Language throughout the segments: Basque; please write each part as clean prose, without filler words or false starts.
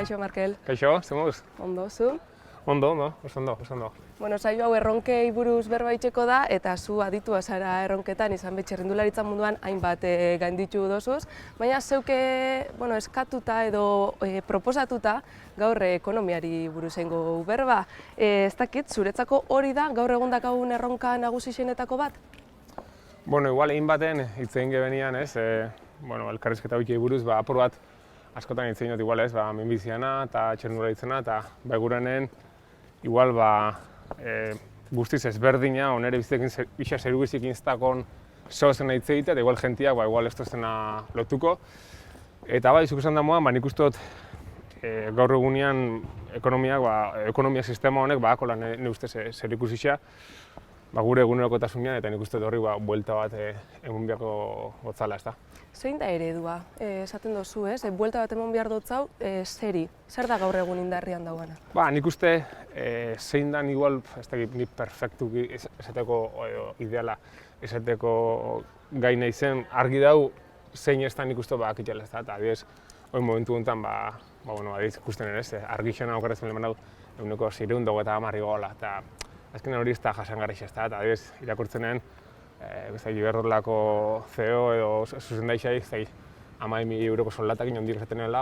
Kaixo, Markel. Kaixo, zer moduz? Ondo, zu? Ondo, oso ondo. Bueno, saio hau erronkei buruz berba itxeko da, eta zu aditua zara erronketan, izan bet txirrindularitza munduan hainbat gainditu dozuz, baina zeuke eskatuta edo proposatuta gaur ekonomiari buruz eingo berba. Ez dakit, zuretzako hori da gaur egun dakagun erronka nagusienetako bat? Bueno, igual egin baten hitz egin gebenian, ez? Elkarrizketa wiki buruz, apur bat askotan hitz egin dut igual, ez? Minbiziana eta txirrindularitzena, eta gurenen igual guztiz ezberdina, onere bizitzekin zerugizik instakon zozen hitz egitea, eta igual jentiak igual ez tozena lotuko. Eta zuk esan da moan, nik uste dut gaur egunean ekonomia sistema honek badakola ne ustez zer ikusitza gure egunerokotasunean, eta nik uste dut horri buelta bat eman beharko gotzala, ez da. Zein da eredua? Esaten dozu, ez? Buelta bat eman behar dotzau, zeri? Zer da gaur egun indarrian dagoena? Nik uste zein da igual, ez dakit, nik perfektuki esateko ideala, esateko gai nahi zen, argi dau zein ez da nik uste bakitela, ez da, eta adibidez, hori momentu honetan, adibidez ikusten ere, argixena okerrezen lehen dut, eguneko 650 gola, eta azkenean hori ez da jasangarriz, ez da, eta adibidez, irakurtzenen, Iberdrolako CEO edo zuzendaixai, 10.000 euroko soldatak inondik esaten dela,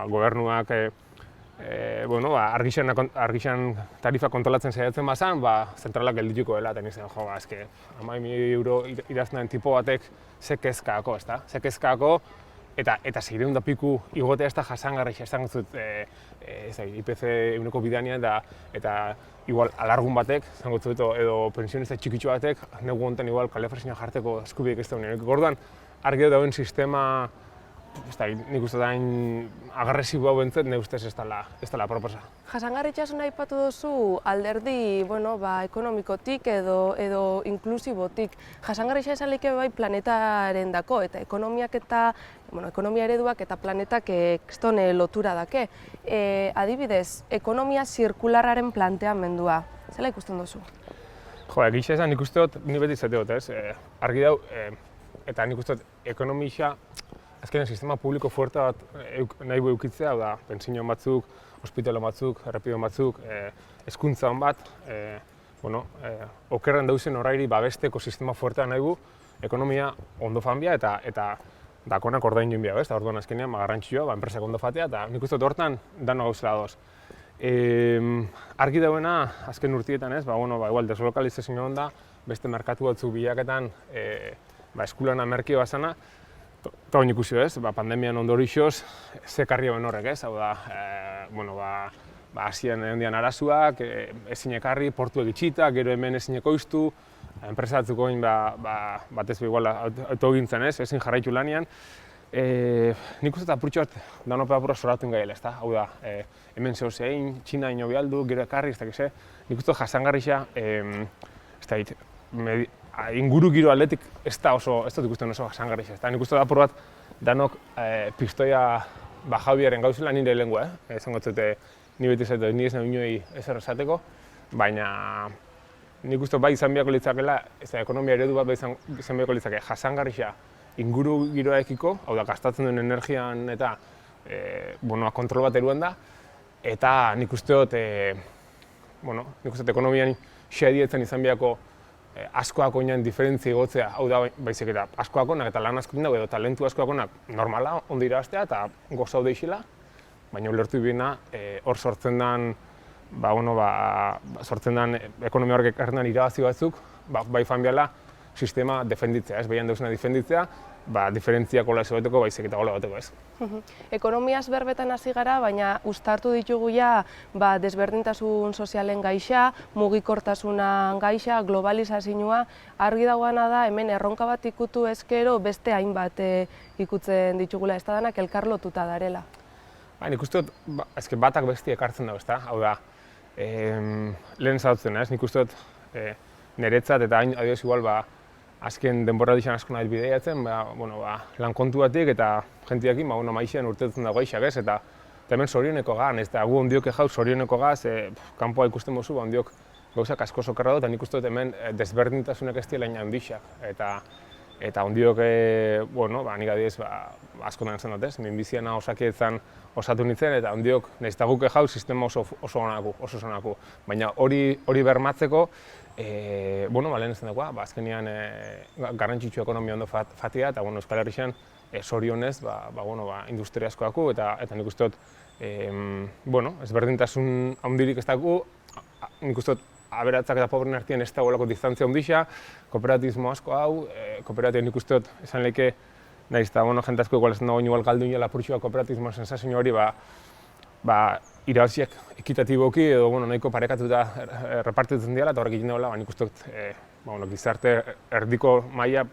gobernuak argixan tarifa kontrolatzen saiatzen bazan, zentralak geldituko dela, eta nintzen, 10.000 euro idazten den tipo batek ze kezkako, ez da? Ze kezkako, eta 600 piku igotea ez da jasangarriz, ez da gotzut IPC eguneko bidanean, eta igual alargun batek, zango dut, edo pensionista txikitxo batek, negu honetan igual kalefresinak jarteko eskubiek ez da honen. Gordoan, argi dauen sistema, nik uste da agresiboa bentzet, ne ustez ez dela proposa. Jasangarritxasuna aipatu duzu alderdi ekonomikotik edo inklusibotik. Jasangarritxa esalike bai planetaren dako, eta ekonomia ereduak eta planetak ekstone lotura dake. Adibidez, ekonomia zirkularraren planteamendua, zela ikusten duzu? Egitea esan nik uste dut, ni beti izate dut, argi dau, eta nik uste dut ekonomia azkenean sistema publiko fuerte bat nahi bu eukitzea, da, pentsio batzuk, ospitalo batzuk, errepide batzuk, hezkuntza bat, okerren dauzen horrairi babesteko sistema fuertea nahi bu, ekonomia ondo fanbia eta dakonak ordain joan bia, orduan azkenean garrantzioa, enpresak ondo fatea, eta nik uste dut hortan dano gauzela doz. Argi dauena, azken urtietan, igual deslokalizazio hon da, beste merkatu batzuk bilaketan eskulana merkio bazana, eta hori ikusi ez, pandemian ondorixoz, zekarri hoben horrek ez, hau da, Asian handian arazuak, ezin ekarri, portu egitxita, gero hemen ezin ekoiztu, enpresa batzuk oin batez igual autogintzen ez, ezin jarraitu lanian. Nik uste eta apurtxo bat danope apurra soratu ingaiela ez da, hau da, hemen zehozein, Txina ino bialdu, gero ekarri, ez dakize, nik uste jasangarrixa, inguru giro atletik ez dut ikusten oso jasangarrixa, ez da, nik uste da apur bat danok pistoia jabiaren gauzela nire lengua, esango zute ni beti zaitu, ni ez nahi inoei ezer esateko, baina nik uste bai izan beharko litzakela, ez da, ekonomia eredu bat izan beharko litzake jasangarrixa inguru giroaekiko, hau da, gastatzen duen energian eta kontrol bat eruan da, eta nik uste dut ekonomian xedietzen izan beharko askoako inan diferentzia igotzea, hau da, baizik eta askoakonak eta lan askotik dago edo talentu askoakonak normala, ondo irabaztea eta goza hau deixila, baina ulertu ibina hor sortzen den ekonomia horrek ekartzen den irabazi batzuk, bai fan biala sistema defenditzea, ez, behian dauzena defenditzea, diferentziak gola ez bateko, baizik eta gola bateko ez. Ekonomiaz berbetan hasi gara, baina uztartu ditugu ja desberdintasun sozialen gaixa, mugikortasuna gaixa, globalizazioa, argi dagoena da hemen erronka bat ikutu ezkero beste hainbat ikutzen ditugula, ez da danak elkar lotuta darela. Nik uste dut, batak besti ekartzen dago, ez da, hau da, lehen zautzen, nik uste dut niretzat eta adibidez igual azken denboraldixan asko nahi bideiatzen, lan kontu batik eta jentiakin maixean urtetzen dago aixak ez, eta hemen zorioneko gan, ez da, gu ondiok jauz zorioneko gaz, kanpoa ikusten mozu, ondiok gauzak asko sokerra dut, eta nik uste dut hemen desberdintasunak ez dira hain handixak, eta Eta ondiok, nik adibidez, askotan esan dut, minbiziana Osakidetzan osatu nintzen, eta ondiok, nahiz eta guk jau, sistema oso onaku. Baina hori bermatzeko, lehen esan dagoa, azkenean garrantzitsu ekonomia ondo fatia, eta Euskal Herrian zorionez, industria askoaku, eta nik uste dut, ezberdintasun handirik ez dago, nik uste dut, aberatzak eta pobren artean ez dagoelako distantzia handixa, kooperatizmo asko hau, kooperatibak nik uste dut, esan lehike, nahiz eta jende asko igual ez dago igual galdu inela purtsua kooperatizmo sensazio hori, irabaziak ekitatiboki edo nahiko parekatuta repartitzen dira, eta horrek egin dagoela, nik uste dut, gizarte erdiko maila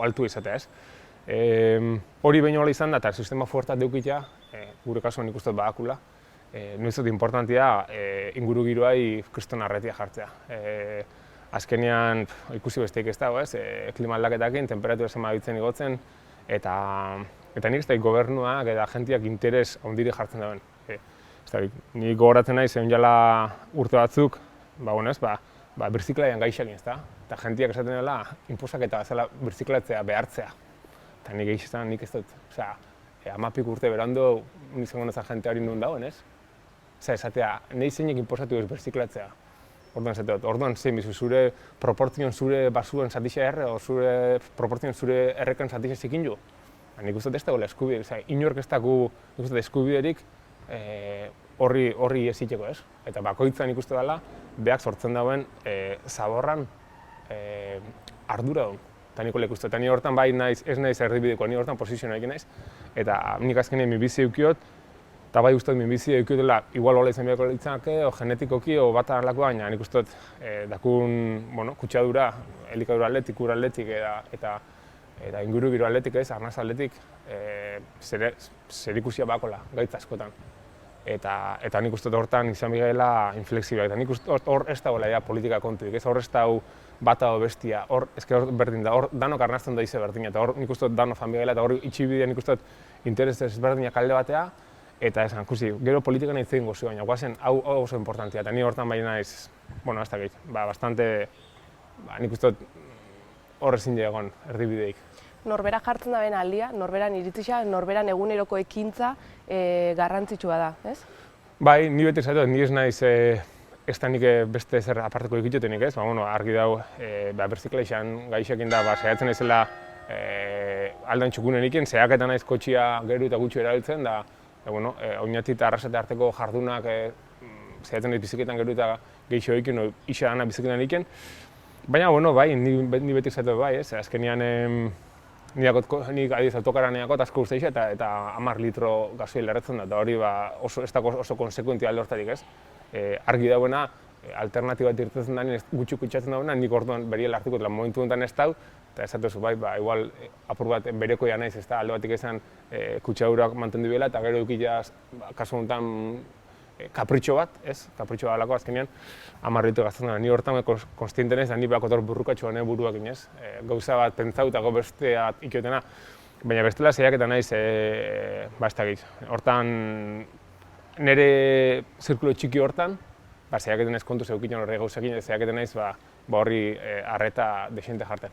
altua izatea, ez. Hori behin hola izan da, eta sistema fuertat deukitea, gure kasuan nik uste dut badakula, noiz dut importantia inguru giroai kriston arretia jartzea. Azkenean ikusi besteik ez dago, klima aldaketakin, temperatura zenbakitzen igotzen, eta nik ez da gobernuak eta agentiak interes handiri jartzen dauen. Nik gogoratzen nahi, zehun jala urte batzuk, birziklaian gaixak ez da, eta agentiak esaten dela, inposaketa bezala birziklatzea behartzea. Eta nik egizan nik ez dut, amapik urte berando, nizango nezan jente hori nun dauen, ez? Esatea, nahi zeinek inposatu ez birziklatzea. Orduan zein bizu, zure proportzion zure basuen zatixea erre, o zure proportzion zure errekan zatixea zikin jo. Nik uste ez dagoela eskubiderik, inork ez dago eskubiderik horri eziteko, ez? Eta bakoitza nik uste dela, beak sortzen dauen zaborran ardura duen. Eta nik olek uste, eta ni hortan bai ez naiz erdibideko, ni hortan posizioa egin naiz. Eta nik azkenean minbizi eukiot, eta bai uste dut minbizi eukiotela, igual hola izan beharko litzake, o genetikoki, o bat alako baina, nik uste dut dakun kutsadura, elikadura atletik, ura atletik, eta inguru giro atletik ez, arnaz atletik, zerikusia bakola, gaitz askotan. Eta nik uste dut hortan izan bigela inflexibiak, eta nik uste dut hor ez dagoela politika kontuik, hor ez dago bata o bestia, hor berdin da, hor danok arnazten da ize berdina, eta hor nik uste dut danok fan bigela, eta hor itxibidea nik uste dut interes ezberdinak alde batea, eta esan, gero politika nahi zein gozu, baina guazen hau oso importantia, eta ni hortan bai naiz, ez da gehi, bastante, nik uste dut hor ezin egon erdibideik. Norbera jartzen da bena aldia, norberan iritzisa, norberan eguneroko ekintza garrantzitsua da, ez? Bai, ni beti zaitu, ni ez naiz ez da nik beste zer aparteko ikitiotenik ez, argi dau, berziklaixan gaixekin da, saiatzen naizela aldan txukunen ikin, zehaketan naiz kotxia gero eta gutxi erabiltzen, da, oinatik eta arrasate arteko jardunak zehatzen naiz biziketan gero eta geixo ikin, isa dana biziketan ikin. Baina, bai, ni beti zaitu bai, ez, azkenean nik adiz autokaran eakot asko uste eta 10 litro gasoil erretzen da, eta hori ez dago oso konsekuentia alde hortarik ez. Argi dauena, alternatibat irtetzen da, gutxi kutsatzen dauena, nik orduan beriela hartuko eta momentu honetan ez dau, eta esatuzu bai, igual apur bat berekoia naiz ez da, alde batik esan kutsadurak mantendu bela, eta gero dukila kasu honetan kapritxo bat, ez? Kapritxo bat alako azkenean, 10 litro gazten da. Ni hortan konstienten ez, da ni behako burrukatxoa nahi buruak inez. Gauza bat pentsautako bestea ikiotena, baina bestela zeiak eta naiz, ez da gehiz. Hortan, nire zirkulo txiki hortan, zeiak eta naiz kontu zeukitzen horre gauzakin, zeiak eta naiz horri arreta desente jarten.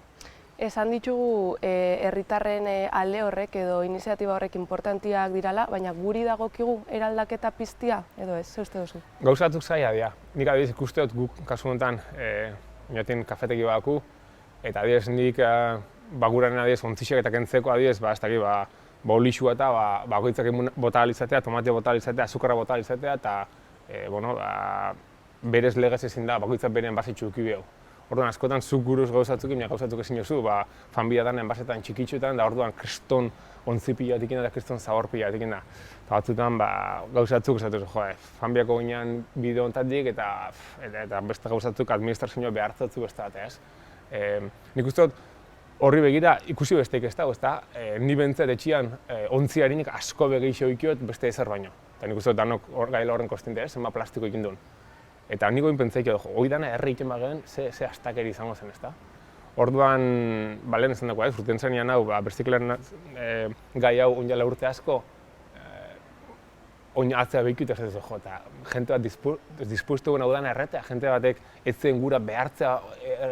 Esan ditugu herritarren alde horrek edo iniziatiba horrek importantiak dirala, baina guri dagokigu eraldaketa piztia edo ez, ze uste duzu? Gauzatuk zaila dira. Nik adibidez ikuste dut guk kasu honetan oinaten kafeteki badaku, eta adibidez nik baguranen adibidez ontzixek eta kentzeko adibidez, ez daki, olixua eta bakoitzak bota alizatea, tomate bota alizatea, azukarra bota alizatea, eta berez legez ezin da, bakoitzak beren basitxu duki behau. Orduan, askotan zuk guruz gauzatzuk, gauzatzuk ezin jozu, fanbia danen basetan txikitxuetan, da orduan kriston ontzi pila batekin da, kriston zabor pila batekin da. Eta batzutan gauzatzuk esatuzu, fanbiako ginean bideo ontatik eta beste gauzatzuk administrazioa behartzatzuk ez da bat, ez? Nik uste dut horri begira ikusi besteik ez dago, ez da? Ni bentzat etxian ontziarinik asko begeixo ikiot beste ezer baino. Eta nik uste dut danok gaila horren kostinte, zenba plastiko ikin duen. Eta niko pentsaik edo, hoi dana herri egiten bagen, ze astakeri izango zen, ezta? Orduan, lehen esan dagoa, urten zanean hau, berziklean gai hau oinala urte asko, oin atzea behikut ez dut, eta jente bat dispuestu guen hau dana erretea, jente batek ez zen gura behartzea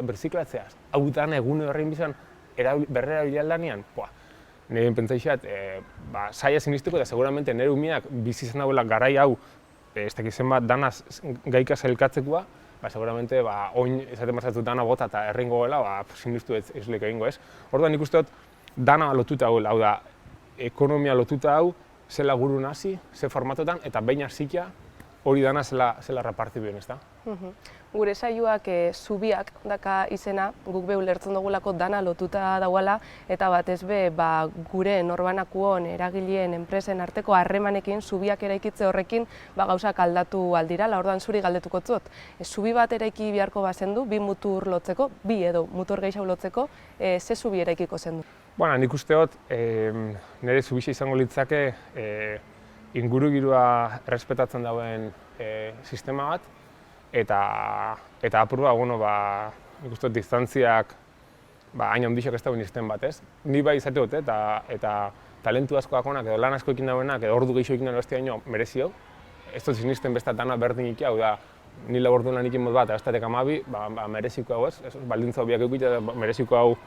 berziklatzea. Hau dana egune horrein bizan berrerabilea lanean, nire pentsaixat, saia sinisteko eta seguramente nire umiak bizi izan dauela garai hau, ez dakiz zenbat danaz gaika sailkatzekoa, seguramente oin esaten bazatzu dana bota eta erringo gela, sinistu ez lehik egingo ez. Orduan nik uste dut dana lotuta hau da, ekonomia lotuta hau, zela guru nazi, ze formatotan, eta behin hasita hori dana zela reparti bien, ez da? Gure saioak zubiak daka izena, guk be ulertzen dugulako dana lotuta dauala, eta batez be gure norbanakuon, eragileen, enpresen arteko harremanekin, zubiak eraikitze horrekin gauzak aldatu aldirala, orduan zuri galdetuko zut. Zubi bat eraiki beharko bazendu, bi mutur lotzeko, bi edo mutur gehiago lotzeko, ze zubi eraikiko zendu? Nik uste dut, nire zubixa izango litzake ingurugirua errespetatzen dauen sistema bat, eta apur nik uste dut distantziak hain handixak ez dauen izten bat, ez? Ni bai izate dut, eta talentu askoak onak, edo lan asko ekin dauenak, edo ordu gehiago ekin dauen bestia ino merezio. Ez dut sinisten besta dana berdin ikia, hau da, ni labordun lan ikin mod bat, astatek amabi, mereziko hau ez, baldintza hobiak eukita, mereziko hau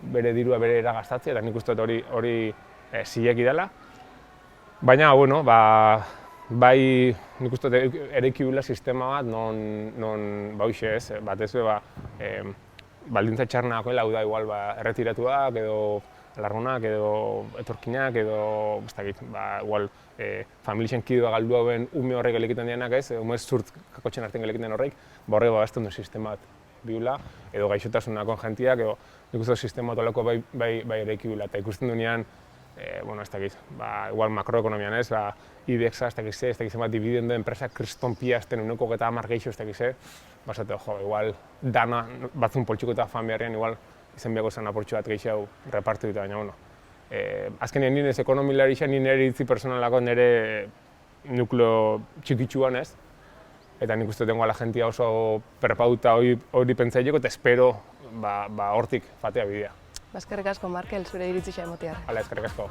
bere dirua bere eragastatzea, eta nik uste dut hori zileki dela. Baina, bai nik uste dut eraiki duela sistema bat, non hoxe ez, batez baldintza txarnak hau da, igual erretiratuak, edo alargunak, edo etorkinak, edo, igual familien kidea galdu hauen ume horrek elekiten dianak ez, ume zurt kakotxen artean elekiten horrek, horrek babazten duen sistema bat biula, edo gaixotasunako jentiak, edo nik uste dut sistema tolako bai eraiki duela, eta ikusten duenean, ez dakit, igual makroekonomian ez, IBEX-a, ez dakit zenbat dividendo enpresa kriston piazten uneko eta 10 geixo, ez dakit ze, basate, igual dana batzun poltsiko eta familiaren, igual izen biako zen aportxo bat gehiago repartu dut, baina, azkenean nire ekonomilari isa, nire iritzi personalako nire nukleo txikitsuan ez, eta nik uste tengo ala jentia oso perpauta hori pentsaileko, eta espero hortik fatea bidea. Eskerrik asko, Markel, zure iritzi xa emotear. Hala, eskerrik asko.